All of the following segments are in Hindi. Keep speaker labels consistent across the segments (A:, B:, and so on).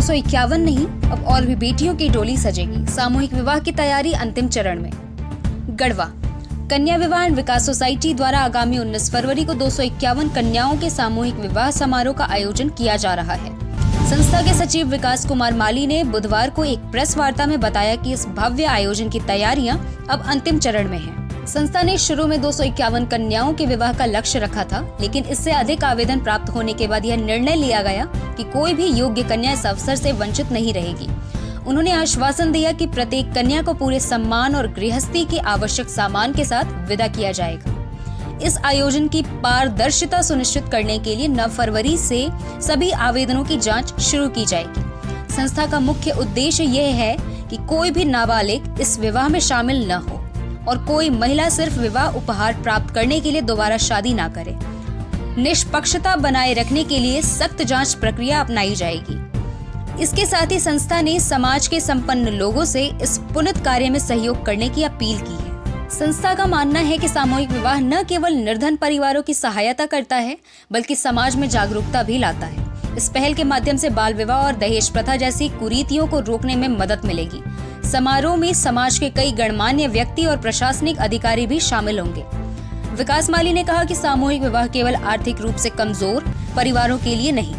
A: 251 नहीं, अब और भी बेटियों की डोली सजेगी। सामूहिक विवाह की तैयारी अंतिम चरण में। गढ़वा कन्या विवाह एंड विकास सोसाइटी द्वारा आगामी 19 फरवरी को 251 कन्याओं के सामूहिक विवाह समारोह का आयोजन किया जा रहा है। संस्था के सचिव विकास कुमार माली ने बुधवार को एक प्रेस वार्ता में बताया कि इस भव्य आयोजन की तैयारियां अब अंतिम चरण में हैं। संस्था ने शुरू में 251 कन्याओं के विवाह का लक्ष्य रखा था, लेकिन इससे अधिक आवेदन प्राप्त होने के बाद यह निर्णय लिया गया कि कोई भी योग्य कन्या इस अवसर से वंचित नहीं रहेगी। उन्होंने आश्वासन दिया कि प्रत्येक कन्या को पूरे सम्मान और गृहस्थी के आवश्यक सामान के साथ विदा किया जाएगा। इस आयोजन की पारदर्शिता सुनिश्चित करने के लिए 9 फरवरी से सभी आवेदनों की जांच शुरू की जाएगी। संस्था का मुख्य उद्देश्य यह है कि कोई भी नाबालिग इस विवाह में शामिल न हो और कोई महिला सिर्फ विवाह उपहार प्राप्त करने के लिए दोबारा शादी ना करे। निष्पक्षता बनाए रखने के लिए सख्त जांच प्रक्रिया अपनाई जाएगी। इसके साथ ही संस्था ने समाज के संपन्न लोगों से इस पुनीत कार्य में सहयोग करने की अपील की है। संस्था का मानना है कि सामूहिक विवाह न केवल निर्धन परिवारों की सहायता करता है, बल्कि समाज में जागरूकता भी लाता है। इस पहल के माध्यम से बाल विवाह और दहेज प्रथा जैसी कुरीतियों को रोकने में मदद मिलेगी। समारोह में समाज के कई गणमान्य व्यक्ति और प्रशासनिक अधिकारी भी शामिल होंगे। विकास माली ने कहा कि सामूहिक विवाह केवल आर्थिक रूप से कमजोर परिवारों के लिए नहीं,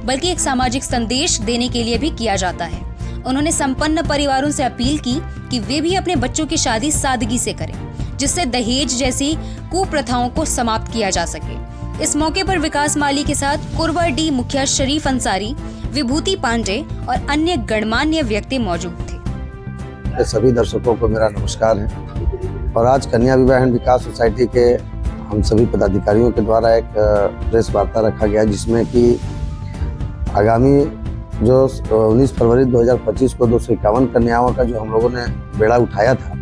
A: बल्कि एक सामाजिक संदेश देने के लिए भी किया जाता है। उन्होंने संपन्न परिवारों से अपील की कि वे भी अपने बच्चों की शादी सादगी से करें, जिससे दहेज जैसी कुप्रथाओं को समाप्त किया जा सके। इस मौके पर विकास माली के साथ कुरवा डी मुखिया शरीफ अंसारी, विभूति पांडे और अन्य गणमान्य व्यक्ति मौजूद थे।
B: सभी दर्शकों को मेरा नमस्कार है। और आज कन्या विवाह एंड विकास सोसाइटी के हम सभी पदाधिकारियों के द्वारा एक प्रेस वार्ता रखा गया, जिसमें कि आगामी जो 19 फरवरी 2025 को 251 कन्याओं का जो हम लोगों ने बेड़ा उठाया था,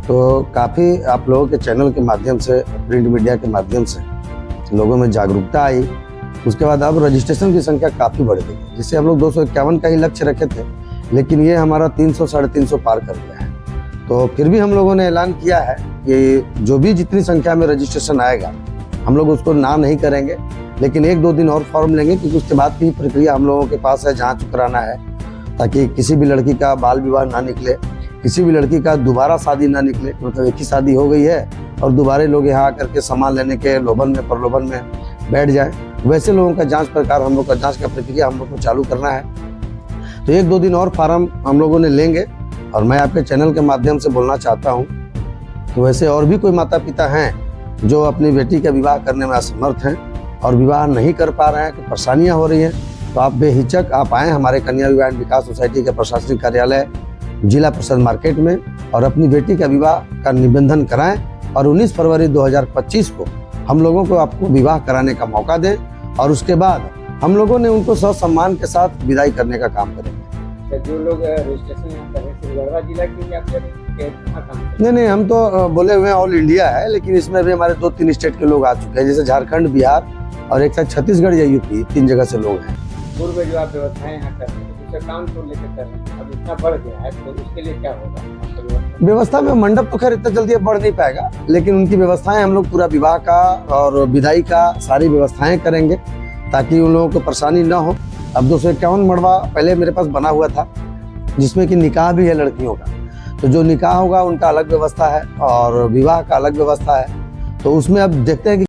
B: तो काफ़ी आप लोगों के चैनल के माध्यम से, प्रिंट मीडिया के माध्यम से लोगों में जागरूकता आई। उसके बाद अब रजिस्ट्रेशन की संख्या काफ़ी बढ़ गई, जिससे हम लोग 251 का ही लक्ष्य रखे थे, लेकिन ये हमारा 300 साढ़े 300 पार कर गया है। तो फिर भी हम लोगों ने ऐलान किया है कि जो भी जितनी संख्या में रजिस्ट्रेशन आएगा, हम लोग उसको ना नहीं करेंगे, लेकिन 1-2 दिन और फॉर्म लेंगे, क्योंकि उसके बाद की प्रक्रिया हम लोगों के पास है, जांच कराना है, ताकि किसी भी लड़की का बाल विवाह ना निकले, किसी भी लड़की का दोबारा शादी ना निकले। मतलब एक ही शादी हो गई है और दोबारा लोग यहाँ आकर के सामान लेने के लोभन में प्रलोभन में बैठ जाए, वैसे लोगों का जांच प्रकार हम लोग का जांच का प्रक्रिया हम लोग को चालू करना है। तो 1-2 दिन और फार्म हम लोगों ने लेंगे। और मैं आपके चैनल के माध्यम से बोलना चाहता हूँ कि वैसे और भी कोई माता पिता हैं जो अपनी बेटी का विवाह करने में असमर्थ हैं और विवाह नहीं कर पा रहे हैं, कि परेशानियां हो रही हैं, तो आप बेहिचक आप आएँ हमारे कन्या विवाह एंड विकास सोसाइटी के प्रशासनिक कार्यालय जिला परिषद मार्केट में और अपनी बेटी का विवाह का निबंधन कराएं और 19 फरवरी 2025 को हम लोगों को आपको विवाह कराने का मौका दें, और उसके बाद हम लोगों ने उनको सम्मान के साथ विदाई करने का काम करेंगे।
C: जो लोग रजिस्ट्रेशन कर रहे हैं गढ़वा जिला के या फिर
B: नहीं, हम तो बोले हुए ऑल इंडिया है, लेकिन इसमें भी हमारे 2-3 स्टेट के लोग आ चुके हैं, जैसे झारखंड, बिहार और एक साथ छत्तीसगढ़ या यूपी, 3 जगह से लोग हैं।
C: पूर्व में जो आप व्यवस्थाएं यहाँ कर रहे हैं, उसे काम को लेकर कर रहे हैं, अब इतना बढ़ गया है, तो उसके लिए क्या होगा?
B: व्यवस्था में मंडप तो खैर इतना जल्दी बढ़ नहीं पाएगा, लेकिन उनकी व्यवस्थाएं हम लोग पूरा विवाह का और विदाई का सारी व्यवस्थाएं करेंगे, ताकि उन लोगों को परेशानी ना हो। अब 251 मड़वा पहले मेरे पास बना हुआ था, जिसमें कि निकाह भी है लड़कियों का, तो जो निकाह होगा उनका अलग व्यवस्था है और विवाह का अलग व्यवस्था है। तो उसमें अब देखते हैं कि